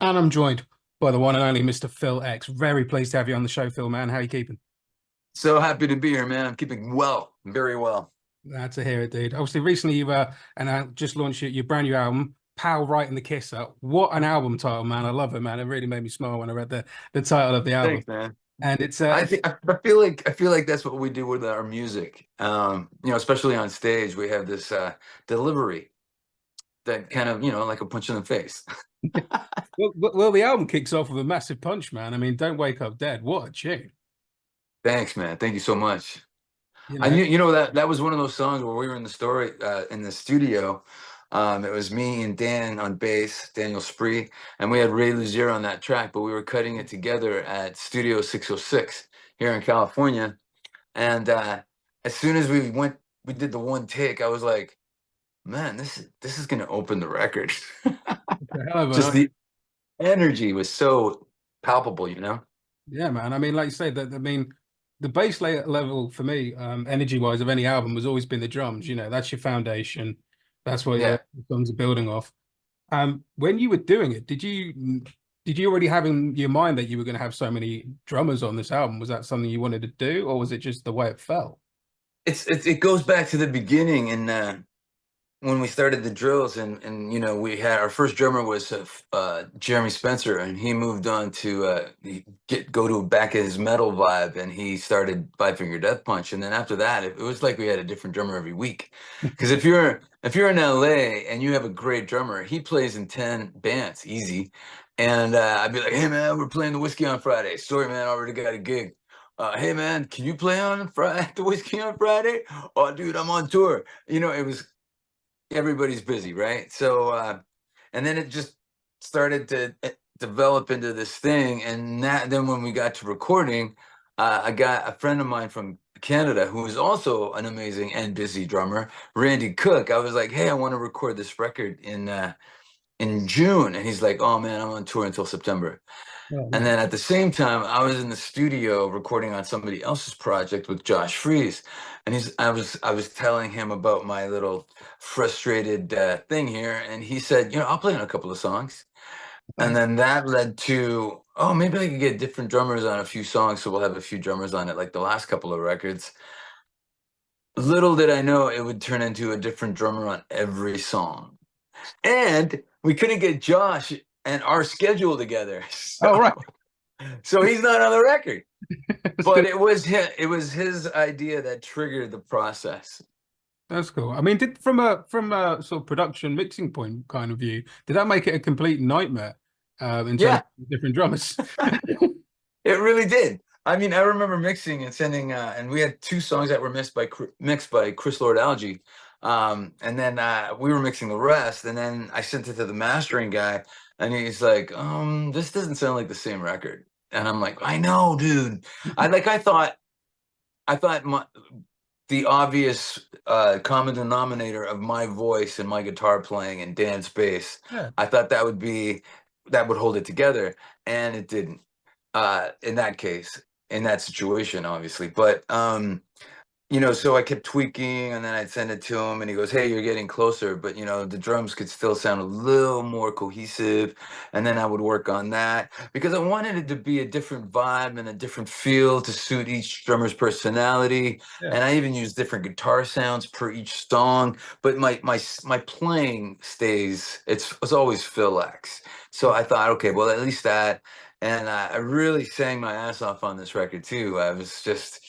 And I'm joined by the one and only Mr. Phil X. Very pleased to have you on the show, Phil, man. How you keeping? So happy to be here, man. I'm keeping well, very well. Glad to hear it, dude. Obviously, recently you and I just launched your brand new album, Pal Writing the Kiss Up. What an album title, man. I love it, man. It really made me smile when I read the title of the album. Thanks, man. And it's I think I feel like that's what we do with our music. Especially on stage, we have this delivery that kind of, like a punch in the face. well, the album kicks off with a massive punch, man. I mean, Don't Wake Up Dead. What a tune. Thanks, man. Thank you so much. You I know, knew, that was one of those songs where we were in the studio. It was me and Dan on bass, Daniel Spree, and we had Ray Luzier on that track, but we were cutting it together at Studio 606 here in California. And as soon as we did the one take, I was like, man, this is gonna open the record. hell of Just an the energy was so palpable, you know? Yeah, man. I mean, like you say, that I mean, the level for me, energy wise, of any album has always been the drums. You know, that's your foundation. That's what Yeah. the songs are building off. When you were doing it, did you already have in your mind that you were going to have so many drummers on this album? Was that something you wanted to do, or was it just the way it felt? It goes back to the beginning and when we started the drills and we had our first drummer was Jeremy Spencer, and he moved on to go to back at his metal vibe, and he started Five Finger Death Punch. And then after that it was like we had a different drummer every week, because if you're in LA and you have a great drummer, he plays in 10 bands easy. And I'd be like, hey man, we're playing the Whiskey on Friday. Sorry man, I already got a gig. Hey man, can you play on Friday, the Whiskey on Friday? Oh dude, I'm on tour. It was, everybody's busy, right? So, and then it just started to develop into this thing. And then when we got to recording, I got a friend of mine from Canada who is also an amazing and busy drummer, Randy Cook. I was like, hey, I want to record this record in June. And he's like, oh man, I'm on tour until September. Oh, And man. then at the same time, I was in the studio recording on somebody else's project with Josh Freeze, and I was telling him about my little frustrated thing here, and he said, I'll play on a couple of songs. And then that led to, oh, maybe I could get different drummers on a few songs, so we'll have a few drummers on it, like the last couple of records. Little did I know it would turn into a different drummer on every song. And we couldn't get Josh and our schedule together. Oh, right. So he's not on the record. That's But good. it was his idea that triggered the process. That's cool. I mean, did from a sort of production mixing point kind of view, did that make it a complete nightmare in terms Yeah, of different drummers? it really did. I mean, I remember mixing and sending, and we had two songs that were mixed by Chris Lord Alge, and then we were mixing the rest, and then I sent it to the mastering guy, and he's like, this doesn't sound like the same record," and I'm like, "I know, dude. I thought the obvious common denominator of my voice and my guitar playing and Dan's bass, Yeah. I thought that would hold it together, and it didn't. In that case, in that situation, obviously. But so I kept tweaking, and then I'd send it to him, and he goes, "Hey, you're getting closer, but the drums could still sound a little more cohesive." And then I would work on that because I wanted it to be a different vibe and a different feel to suit each drummer's personality. Yeah. And I even use different guitar sounds per each song, but my playing stays. It's always Phil X. So I thought, okay, well, at least that. And I really sang my ass off on this record too. I was just,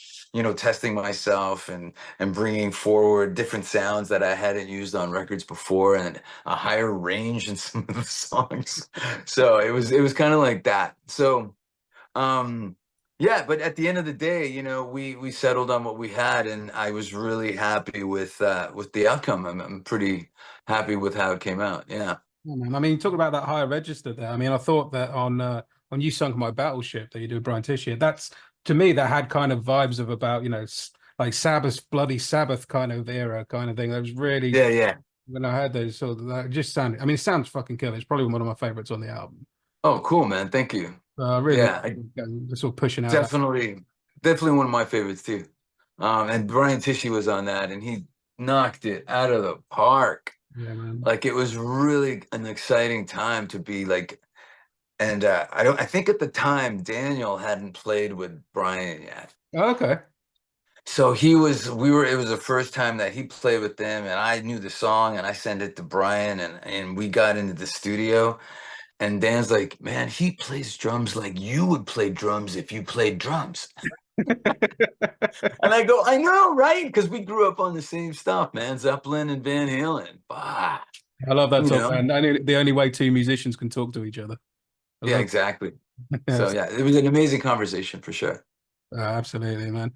testing myself and bringing forward different sounds that I hadn't used on records before, and a higher range in some of the songs. So it was kind of like that. So yeah, but at the end of the day, we settled on what we had, and I was really happy with the outcome. I'm pretty happy with how it came out. Yeah. Yeah, man. I mean, talk about that higher register there. I mean, I thought that on You Sunk My Battleship that you do with Brian Tischer, that's to me that had kind of vibes of about, like Sabbath, Bloody Sabbath kind of era kind of thing. That was really Yeah, yeah. when I heard those sort of that just sounded. I mean, it sounds fucking killer. It's probably one of my favorites on the album. Oh, cool, man. Thank you. Really, Yeah, sort of pushing out that. definitely one of my favorites too. And Brian Tishy was on that, and he knocked it out of the park. Yeah, man. Like, it was really an exciting time to be like And I think at the time Daniel hadn't played with Brian yet. Oh, okay. So it was the first time that he played with them, and I knew the song, and I sent it to Brian, and we got into the studio, and Dan's like, man, he plays drums like you would play drums if you played drums. And I go, I know, right? Because we grew up on the same stuff, man. Zeppelin and Van Halen. Bah, I love that you talk, know? man. The only way two musicians can talk to each other. I Yeah, love exactly. So it. yeah, it was an amazing conversation for sure. Absolutely, man.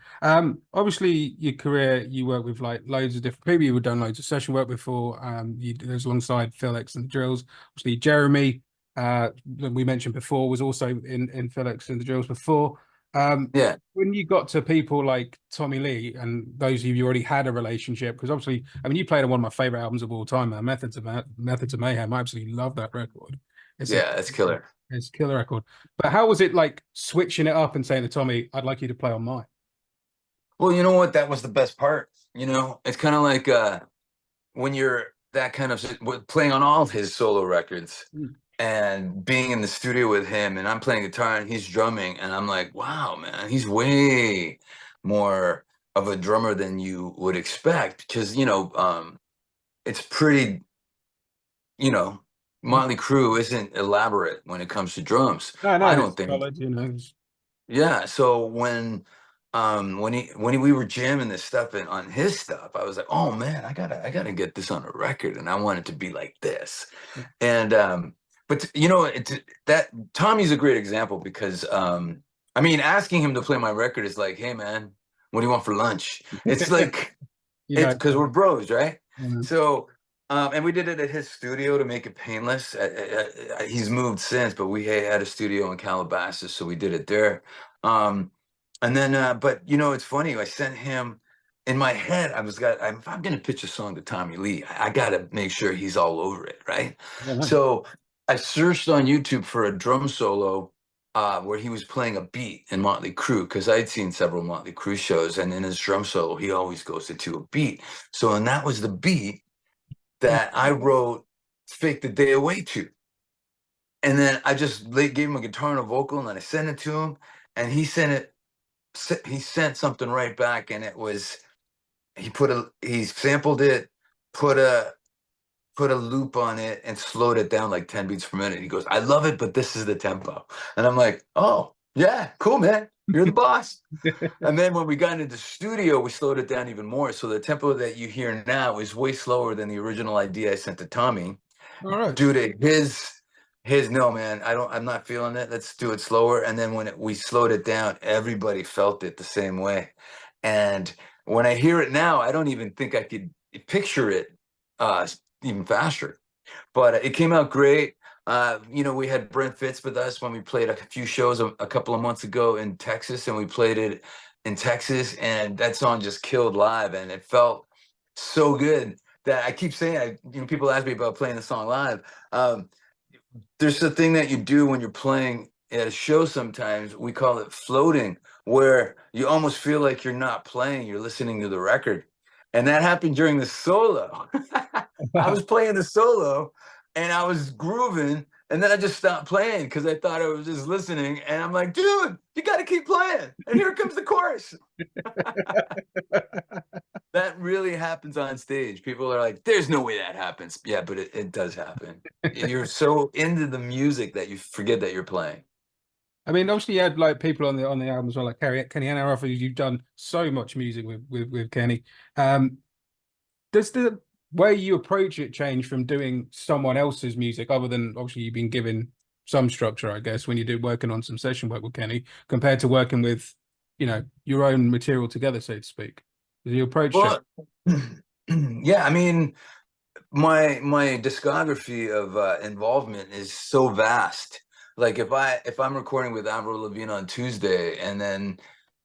Obviously, your career, you work with like loads of different people. You've done loads of session work before. You there's alongside Felix and the Drills. Obviously, Jeremy, that we mentioned before, was also in Felix and the Drills before. Yeah, When you got to people like Tommy Lee and those of you already had a relationship, because obviously, I mean, you played on one of my favorite albums of all time, man, Methods of Mayhem. I absolutely love that record. It's a yeah, that's killer. it's a killer record. But how was it like switching it up and saying to Tommy, I'd like you to play on mine? Well, you know what? That was the best part. You know, it's kind of like when you're that kind of playing on all of his solo records Mm. and being in the studio with him, and I'm playing guitar and he's drumming, and I'm like, wow, man, he's way more of a drummer than you would expect because, it's pretty, you know, Mm. Motley Crue isn't elaborate when it comes to drums. No, no, I don't it's think. solid, Yeah, so when we were jamming this stuff on his stuff, I was like, oh man, I gotta get this on a record, and I want it to be like this. And but that Tommy's a great example because I mean, asking him to play my record is like, hey man, what do you want for lunch? It's like You it's know, because we're bros, right? mm. So, and we did it at his studio to make it painless. He's moved since, but we had a studio in Calabasas, so we did it there. Um, and then, but it's funny. I sent him in my head. If I'm gonna pitch a song to Tommy Lee, I gotta make sure he's all over it, right? Yeah, man. So I searched on YouTube for a drum solo where he was playing a beat in Motley Crue because I'd seen several Motley Crue shows, and in his drum solo, he always goes into a beat. So, and that was the beat that I wrote "Fake the Day Away" to, and then I just gave him a guitar and a vocal, and then I sent it to him, and he sent something right back, and it was he sampled it, put a put a loop on it and slowed it down like 10 beats per minute. He goes, I love it, but this is the tempo. And I'm like, oh, yeah, cool, man. You're the boss. And then when we got into the studio, we slowed it down even more. So the tempo that you hear now is way slower than the original idea I sent to Tommy All right. due to his no, man, I'm not feeling it. Let's do it slower. And then when we slowed it down, everybody felt it the same way. And when I hear it now, I don't even think I could picture it uh, even faster. But it came out great. We had Brent Fitz with us when we played a few shows a couple of months ago in Texas, and we played it in Texas, and that song just killed live, and it felt so good that I keep saying, people ask me about playing the song live. There's a thing that you do when you're playing at a show sometimes, we call it floating, where you almost feel like you're not playing, you're listening to the record. And that happened during the solo. I was playing the solo and I was grooving, and then I just stopped playing because I thought I was just listening. And I'm like, dude, you got to keep playing. And here comes the chorus. That really happens on stage. People are like, there's no way that happens. Yeah, but it does happen. You're so into the music that you forget that you're playing. I mean, obviously, you had like people on the album as well, like Kenny and Aronoff. You've done so much music with Kenny. Does the way you approach it change from doing someone else's music, other than obviously you've been given some structure, I guess, when you do working on some session work with Kenny, compared to working with, your own material together, so to speak? Does your approach change? Well, yeah, I mean, my discography of involvement is so vast. Like if I'm recording with Avril Lavigne on Tuesday and then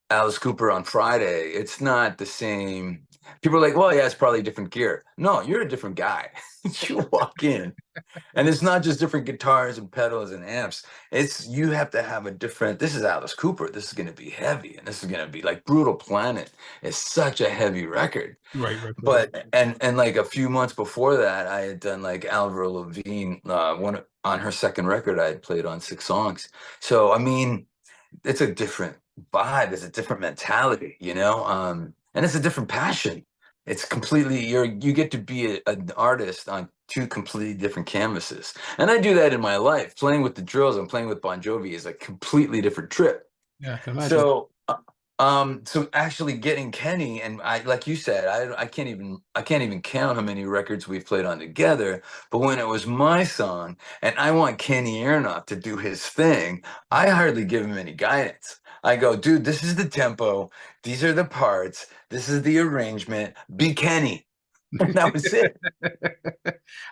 Alice Cooper on Friday, it's not the same. People are like, well, yeah, it's probably different gear. No, you're a different guy. You walk in, and it's not just different guitars and pedals and amps. It's you have to have a different. This is Alice Cooper. This is going to be heavy, and this is going to be like Brutal Planet. It's such a heavy record. Great record. But and like a few months before that, I had done like Avril Lavigne, on her second record, I had played on 6 songs. So I mean, it's a different vibe, it's a different mentality, and it's a different passion. It's completely you get to be an artist on two completely different canvases. And I do that in my life. Playing with the drills and playing with Bon Jovi is a completely different trip. Yeah, I can imagine. So actually getting Kenny, and I, like you said, I can't even count how many records we've played on together. But when it was my song, and I want Kenny Aronoff to do his thing, I hardly give him any guidance. I go, dude, this is the tempo, these are the parts, this is the arrangement. Be Kenny, and that was it.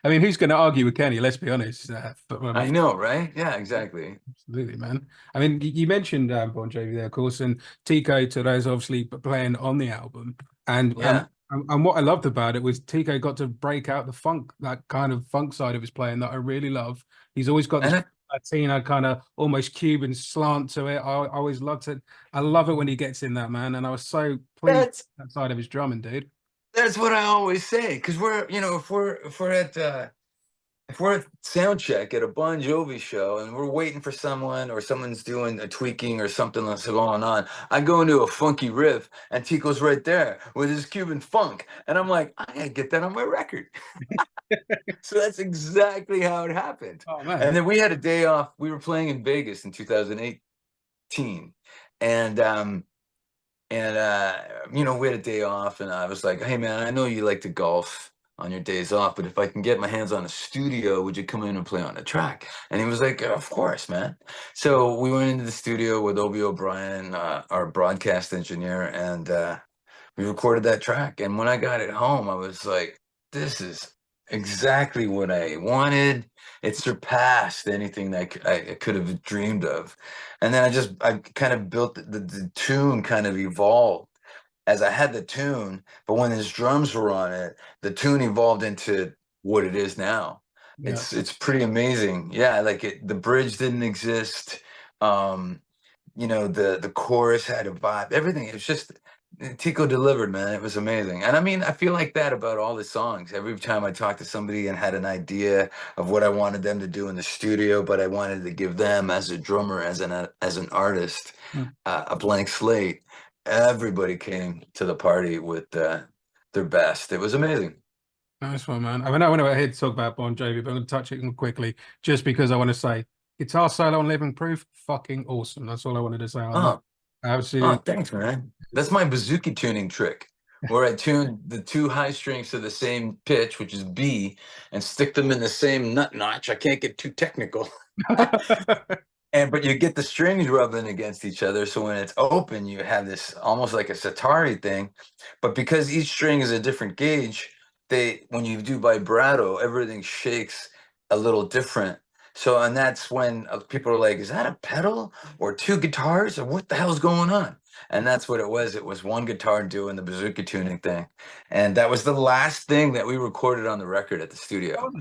I mean, who's going to argue with Kenny? Let's be honest. But I I mean, know, right? Yeah, exactly. absolutely, man. I mean, you mentioned Bon Jovi there, of course, and Tico Torres obviously playing on the album, and Yeah, what I loved about it was Tico got to break out the funk, that kind of funk side of his playing that I really love. He's always got this and I, Latino kind of almost Cuban slant to it. I always loved it. I love it when he gets in that, man, and I was so pleased with that's that side of his drumming, dude. that's what I always say. Because if we're at sound check at a Bon Jovi show and we're waiting for someone, or someone's doing a tweaking or something that's going on, I go into a funky riff and Tico's right there with his Cuban funk. And I'm like, I gotta get that on my record. So that's exactly how it happened. Oh man. And then we had a day off. We were playing in Vegas in 2018. And we had a day off, and I was like, "Hey, man, I know you like to golf on your days off, but if I can get my hands on a studio, would you come in and play on the track?" And he was like, "Of course, man." So we went into the studio with Obi O'Brien, our broadcast engineer, and we recorded that track. And when I got it home, I was like, this is exactly what I wanted. It surpassed anything that I could have dreamed of. And then I kind of built the tune kind of evolved as I had the tune, but when his drums were on it, the tune evolved into what it is now. Yeah. It's pretty amazing. Yeah, like the bridge didn't exist. Um, the chorus had a vibe. Everything. It was just Tico delivered, man. It was amazing. And I mean, I feel like that about all the songs. Every time I talked to somebody and had an idea of what I wanted them to do in the studio, but I wanted to give them as a drummer, as an artist, Mm. a blank slate. Everybody came to the party with their best. It was amazing. Nice one, man. I mean, I went ahead to talk about Bon Jovi, but I'm going to touch it quickly just because I want to say guitar solo on Living Proof, fucking awesome. That's all I wanted to say on that. Oh, oh, Absolutely. thanks, man. That's my bazooki tuning trick, where I tune the two high strings to the same pitch, which is B, and stick them in the same nut notch. I can't get too technical. But you get the strings rubbing against each other, so when it's open, you have this almost like a satari thing. But because each string is a different gauge, when you do vibrato, everything shakes a little different. So, and that's when people are like, "Is that a pedal or two guitars or what the hell's going on?" And that's what it was. It was one guitar doing the bazooka tuning thing, and that was the last thing that we recorded on the record at the studio.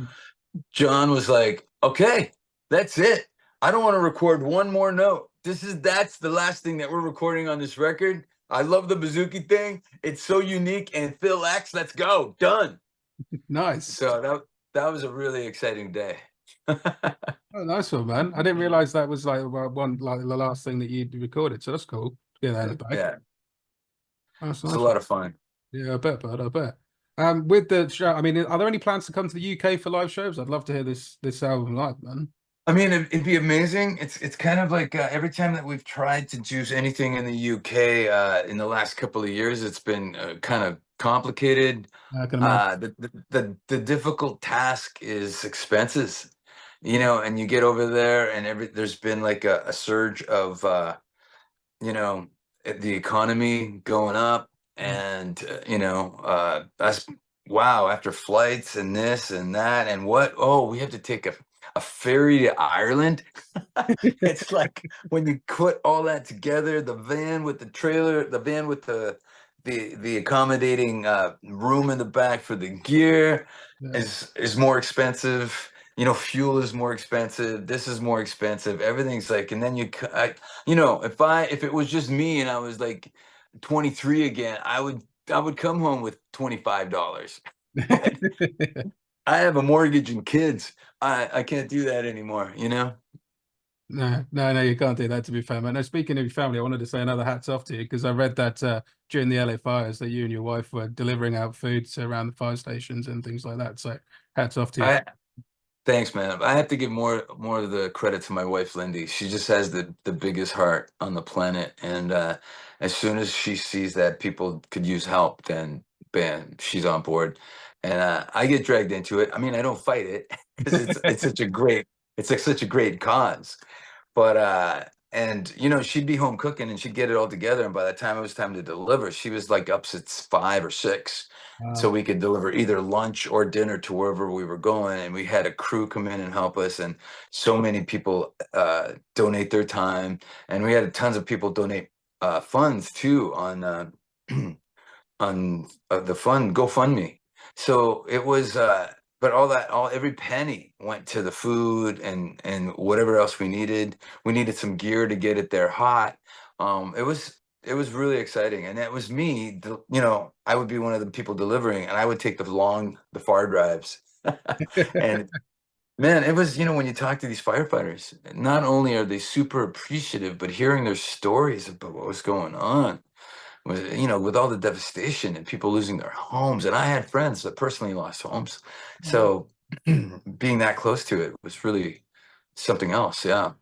John was like, "Okay, that's it. I don't want to record one more note. That's the last thing that we're recording on this record. I love the bazooki thing. It's so unique. And Phil X, let's go. Done." Nice. So that was a really exciting day. Oh, nice one, man. I didn't realize that was like like the last thing that you recorded. So that's cool. Get that in the bag. Yeah, That's it's a nice lot one. of fun. Yeah, I bet, bud. I bet. With the show, I mean, are there any plans to come to the UK for live shows? I'd love to hear this album live, man. I mean, it'd be amazing. It's kind of like every time that we've tried to do anything in the UK in the last couple of years, it's been kind of complicated. I can imagine. The difficult task is expenses, and you get over there, and there's been like a surge of you know the economy going up, and us, wow, after flights and this and that and what, oh, we have to take a ferry to Ireland. It's like when you put all that together, the van with the trailer, the van with the accommodating room in the back for the gear Yeah. is more expensive. Fuel is more expensive. This is more expensive. Everything's like, and then if it was just me and I was like 23 again, I would come home with $25. But I have a mortgage and kids. I can't do that anymore, you know? No, no, no, you can't do that, to be fair, man. No, speaking of your family, I wanted to say another hats off to you because I read that during the LA fires that you and your wife were delivering out food to around the fire stations and things like that. So hats off to you. I Thanks, man. I have to give more of the credit to my wife, Lindy. She just has the biggest heart on the planet, and as soon as she sees that people could use help, then bam, she's on board. And I get dragged into it. I mean, I don't fight it because it's such a great it's like such a great cause. But and you know, she'd be home cooking and she'd get it all together. And by the time it was time to deliver, she was like up since 5 or 6. So Wow. we could deliver either lunch or dinner to wherever we were going. And we had a crew come in and help us. And so many people donate their time. And we had tons of people donate funds too on the fund GoFundMe. So it was, but all every penny went to the food and whatever else we needed. We needed some gear to get it there hot. It was really exciting, and that was me. You know, I would be one of the people delivering, and I would take the far drives. And man, it was, you know, when you talk to these firefighters, not only are they super appreciative, but hearing their stories about what was going on with, you know, with all the devastation and people losing their homes. And I had friends that personally lost homes. Wow. So being that close to it was really something else. Yeah.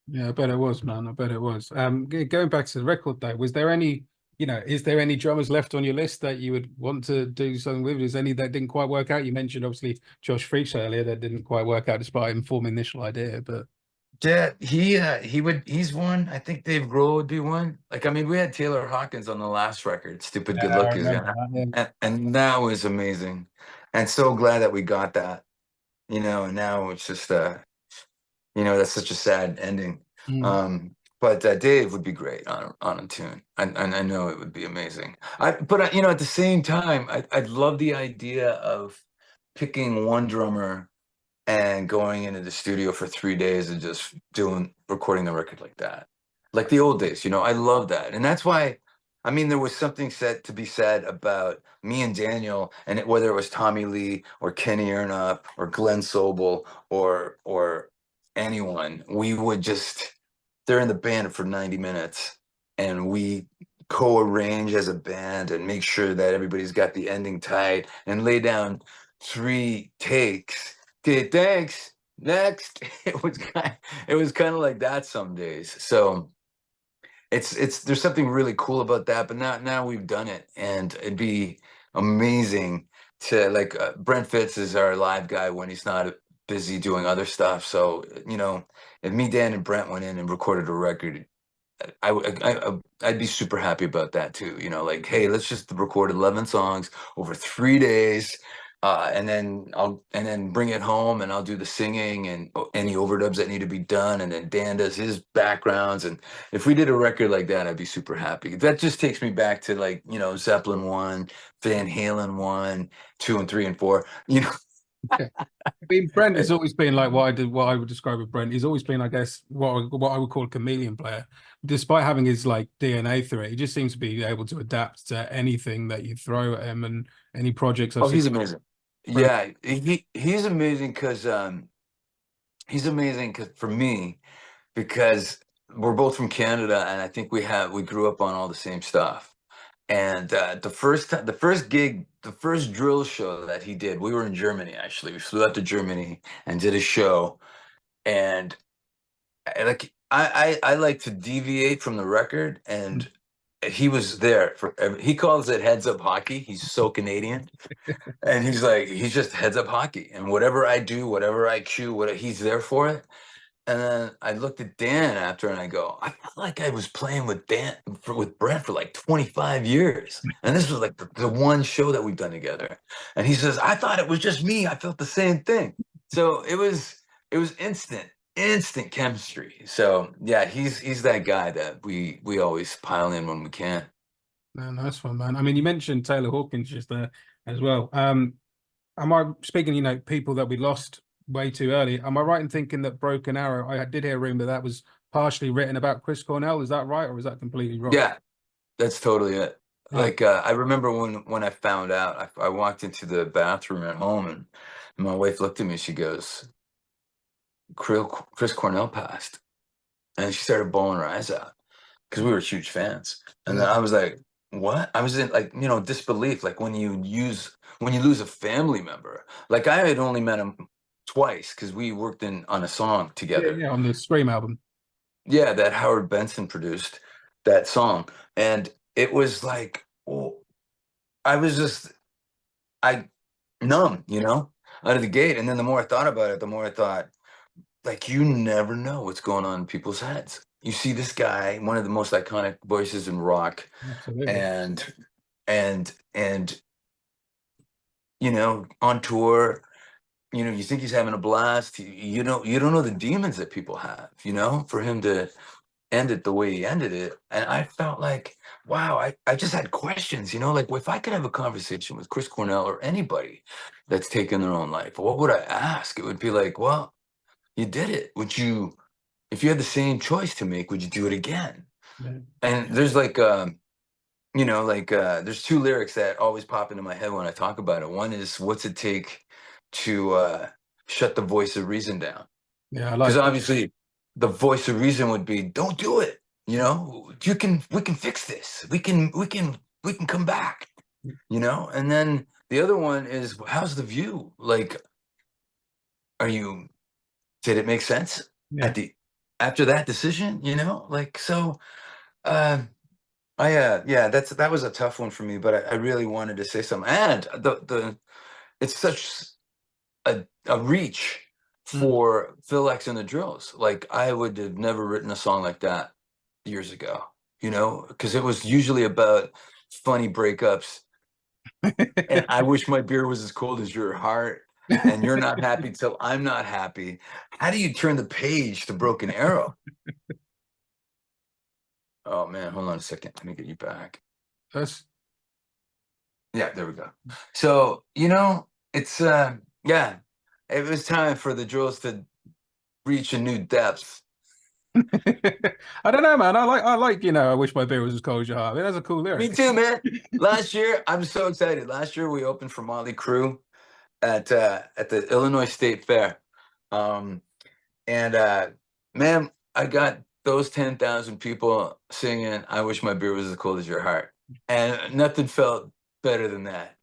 Yeah, I bet it was, man. I bet it was. Going back to the record though, was there any, is there any drummers left on your list that you would want to do something with? Is any that didn't quite work out? You mentioned obviously Josh Freaks earlier that didn't quite work out despite him forming the initial idea, but Yeah, he's one. I think Dave Grohl would be one. Like, I mean, we had Taylor Hawkins on the last record, Stupid yeah, Good I Luck is remember yeah. that. Yeah. And that was amazing. And so glad that we got that, you know, and now it's just you know, that's such a sad ending. Mm. But Dave would be great on a tune. And I know it would be amazing. You know, at the same time, I'd love the idea of picking one drummer and going into the studio for 3 days and just recording the record like that, like the old days. You know, I love that, and that's why. I mean, there was something said to be said about me and Daniel, and whether it was Tommy Lee or Kenny Aronoff or Glenn Sobel or anyone, we would just they're in the band for 90 minutes, and we co-arrange as a band and make sure that everybody's got the ending tight and lay down 3 takes. Okay, thanks. Next. It was kind of like that some days. So it's there's something really cool about that. But now we've done it, and it'd be amazing to like Brent Fitz is our live guy when he's not busy doing other stuff. So you know, if me, Dan, and Brent went in and recorded a record, I'd be super happy about that too. You know, like, hey, let's just record 11 songs over 3 days, and then bring it home, and I'll do the singing and any overdubs that need to be done, and then Dan does his backgrounds. And if we did a record like that, I'd be super happy. That just takes me back to like, you know, Zeppelin 1, Van Halen 1, 2 and 3 and 4. You know, Okay. I mean, Brent has always been like what I would describe with Brent. He's always been, I guess, what I would call a chameleon player. Despite having his like DNA through it, he just seems to be able to adapt to anything that you throw at him and any projects I've oh, seen. he's amazing. Brilliant. Yeah, he's amazing because for me, because we're both from Canada, and I think we grew up on all the same stuff. And the first drill show that he did, we were in Germany actually. We flew out to Germany and did a show. And I like to deviate from the record, and he was there for. He calls it heads up hockey. He's so Canadian, and he's just heads up hockey, and whatever I do, whatever I cue, he's there for it. And then I looked at Dan after, and I go, I felt like I was playing with with Brent for like 25 years. And this was like the one show that we've done together. And he says, I thought it was just me. I felt the same thing. So it was instant chemistry. So yeah, he's that guy that we always pile in when we can. No, nice one, man. I mean, you mentioned Taylor Hawkins just there as well. Am I speaking, people that we lost way too early? Am I right in thinking that Broken Arrow, I did hear a rumor that was partially written about Chris Cornell. Is that right, or is that completely wrong? Yeah, that's totally it. Oh, Like I remember when I found out, I walked into the bathroom at home, And my wife looked at me, she goes, Chris Cornell passed. And she started bawling her eyes out because we were huge fans. And Yeah, then I was like, what? I was in like, disbelief. Like when you lose a family member. Like I had only met him twice because we worked on a song yeah, together. yeah. On the Scream album. Yeah, that Howard Benson produced that song. And it was like, oh, I was just I numb, out of the gate. And then the more I thought about it, the more I thought, like, you never know what's going on in people's heads. You see this guy, one of the most iconic voices in rock, Absolutely. and and on tour, you think he's having a blast. You don't know the demons that people have, for him to end it the way he ended it. And I felt like, wow, I just had questions, like if I could have a conversation with Chris Cornell or anybody that's taken their own life, what would I ask? It would be like, well, you did it. If you had the same choice to make, would you do it again? Yeah. And there's like, there's two lyrics that always pop into my head when I talk about it. One is, what's it take to shut the voice of reason down? Yeah, I Because like that. obviously the voice of reason would be, don't do it. We can fix this. We can come back, And then the other one is, how's the view? Like, did it make sense Yeah. at the after that decision? So uh yeah, that was a tough one for me, but I really wanted to say something. And the it's such a reach Mm. for Phil X and the Drills. Like I would have never written a song like that years ago, because it was usually about funny breakups and I wish my beer was as cold as your heart, and you're not happy till I'm not happy. How do you turn the page to Broken Arrow? Oh man, hold on a second. Let me get you back. That's Yeah, there we go. So, it's yeah, it was time for the Drills to reach a new depth. I don't know, man. I like, I wish my beer was as cold as your heart. I mean, that's a cool Me lyric. too, man. Last year, I'm so excited. Last year we opened for Motley Crue at the Illinois State Fair. Um and man, I got those 10,000 people singing I wish my beer was as cold as your heart. And nothing felt better than that.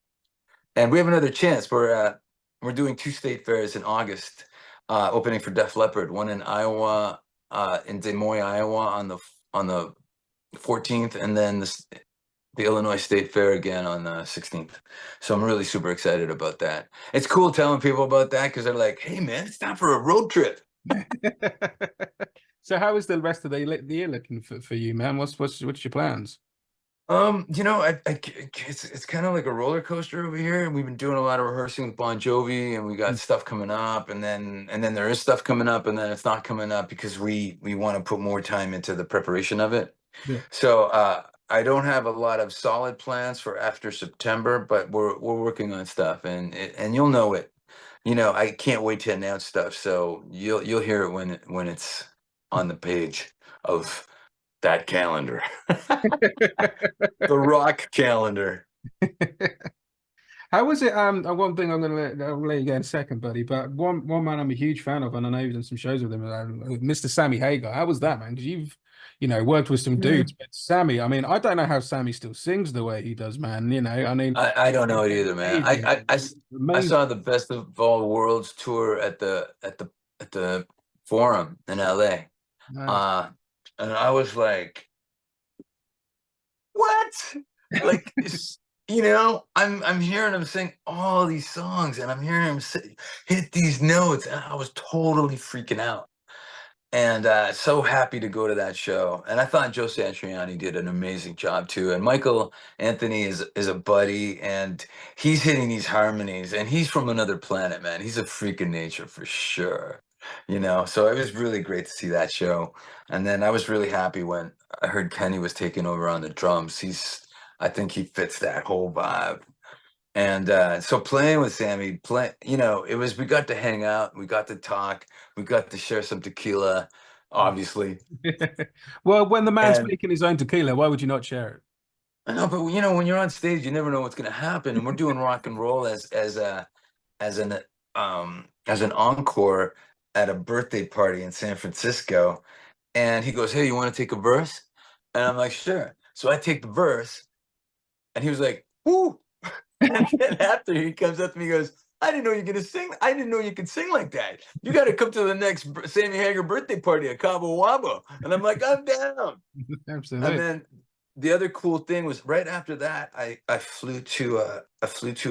And we have another chance. We're doing two state fairs in August, opening for Def Leppard. One in Iowa, in Des Moines, Iowa, on the 14th, and then the Illinois State Fair again on the 16th. So I'm really super excited about that. It's cool telling people about that because they're like, "Hey, man, it's time for a road trip." So how is the rest of the year looking for you, man? What's your plans? It's kind of like a roller coaster over here. We've been doing a lot of rehearsing with Bon Jovi, and we got Mm. stuff coming up, and then there is stuff coming up, and then it's not coming up because we want to put more time into the preparation of it. Yeah. So I don't have a lot of solid plans for after September, but we're working on stuff, and you'll know it. I can't wait to announce stuff, so you'll hear it when it's on the page of that calendar. The rock calendar. How was it? One thing I'll let you go in a second, buddy. But one man I'm a huge fan of, and I know you've done some shows with him, Mr. Sammy Hagar. How was that, man? Because you've, worked with some Yeah. dudes. But Sammy, I mean, I don't know how Sammy still sings the way he does, man. I mean, I don't know it either, man. amazing, I amazing. saw the Best of All Worlds tour at the Forum in LA. Man. Uh, and I was like, what? Like, I'm hearing him sing all these songs, and I'm hearing him hit these notes, and I was totally freaking out. And so happy to go to that show. And I thought Joe Satriani did an amazing job too. And Michael Anthony is a buddy, and he's hitting these harmonies, and he's from another planet, man. He's a freak of nature for sure. So it was really great to see that show. And then I was really happy when I heard Kenny was taking over on the drums. I think he fits that whole vibe. And so playing with Sammy, we got to hang out, we got to talk, we got to share some tequila, obviously. Well, when the man's And making his own tequila, why would you not share it? I know, but when you're on stage, you never know what's going to happen. And we're doing rock and roll as an as an encore at a birthday party in San Francisco, and he goes, "Hey, you want to take a verse?" And I'm like, "Sure." So I take the verse, and he was like, "Woo!" And then after he comes up to me, he goes, "I didn't know you're gonna sing. I didn't know you could sing like that. You got to come to the next Sammy Hagar birthday party at Cabo Wabo." And I'm like, "I'm down." And Absolutely. then the other cool thing was right after that, I flew to a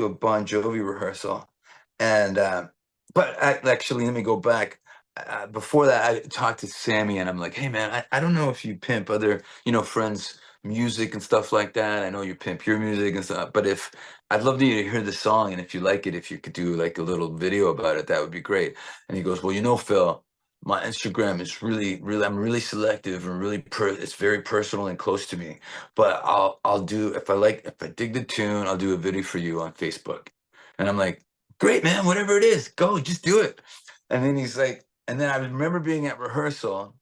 Bon Jovi rehearsal, and actually, let me go back. Before that, I talked to Sammy, and I'm like, "Hey, man, I don't know if you pimp other friends' music and stuff like that. I know you pimp your music and stuff, but if I'd love to hear the song, and if you like it, if you could do like a little video about it, that would be great." And he goes, "Well, Phil, my Instagram is really I'm really selective and it's very personal and close to me. But I'll do if I dig the tune, I'll do a video for you on Facebook." And I'm like, "Great, man, whatever it is, go, just do it." And then he's like, and then I remember being at rehearsal,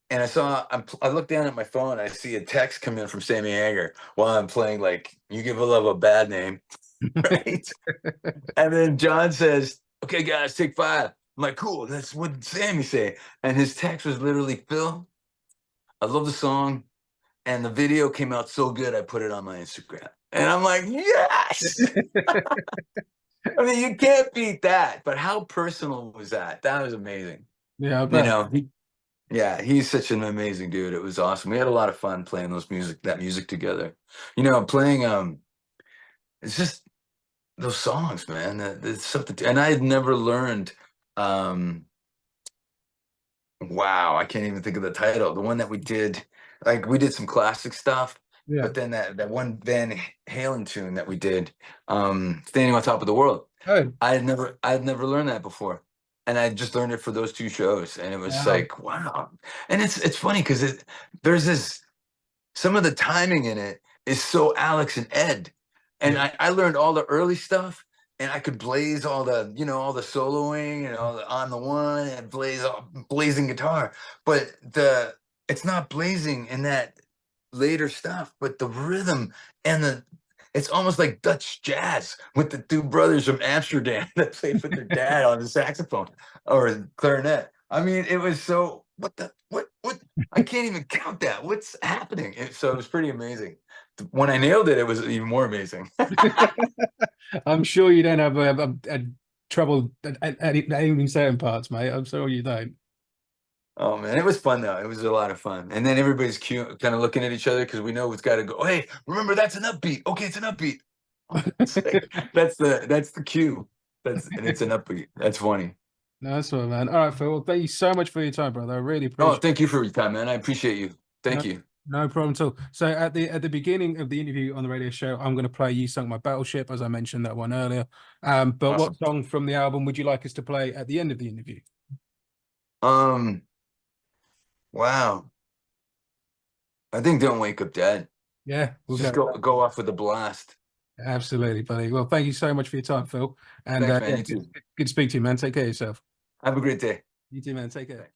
and I look down at my phone, I see a text come in from Sammy Hagar while I'm playing like "You Give a Love a Bad Name," right? And then John says, "Okay, guys, take 5." I'm like, "Cool, that's what Sammy say." And his text was literally, "Phil, I love the song, and the video came out so good, I put it on my Instagram." And I'm like, "Yes!" I mean, you can't beat that. But how personal was that? That was amazing. Yeah, I You bet. know, yeah, he's such an amazing dude. It was awesome. We had a lot of fun playing that music together. Playing it's just those songs, man. It's something, and I had never learned. Um, wow, I can't even think of the title. The one that we did, like we did some classic stuff, Yeah. but then that one Van Halen tune that we did, "Standing on Top of the World." Oh, I had never learned that before, and I just learned it for those 2 shows, and it was wow. like, wow. And it's funny because there's this some of the timing in it is so Alex and Ed. And Yeah. I learned all the early stuff, and I could blaze all the soloing and all the on the one and blazing guitar. But it's not blazing in that later stuff, but the rhythm and it's almost like Dutch jazz with the 2 brothers from Amsterdam that played with their dad on the saxophone or clarinet. I mean, it was so what I can't even count that. What's happening? So it was pretty amazing. When I nailed it, it was even more amazing. I'm sure you don't have a trouble at naming certain parts, mate. I'm sure you don't. Oh man, it was fun though. It was a lot of fun. And then everybody's cute, kind of looking at each other because we know it's got to go. Hey, remember that's an upbeat. Okay, it's an upbeat. It's like, that's the cue. And it's an upbeat. That's funny. Nice one, man. All right, Phil. Well, thank you so much for your time, brother. I really Oh, appreciate thank you for your time, man. I appreciate you. it. No, Thank you. no problem at all. So at the beginning of the interview on the radio show, I'm going to play "You Sunk My Battleship," as I mentioned that one earlier. But what Awesome. song from the album would you like us to play at the end of the interview? Um, wow. I think "Don't Wake Up Dead." Yeah, we'll Just go. go off with a blast. Absolutely, buddy. Well, thank you so much for your time, Phil. And Thanks, man. yeah, You too. good to speak to you, man. Take care of yourself. Have a great day. You too, man. Take care.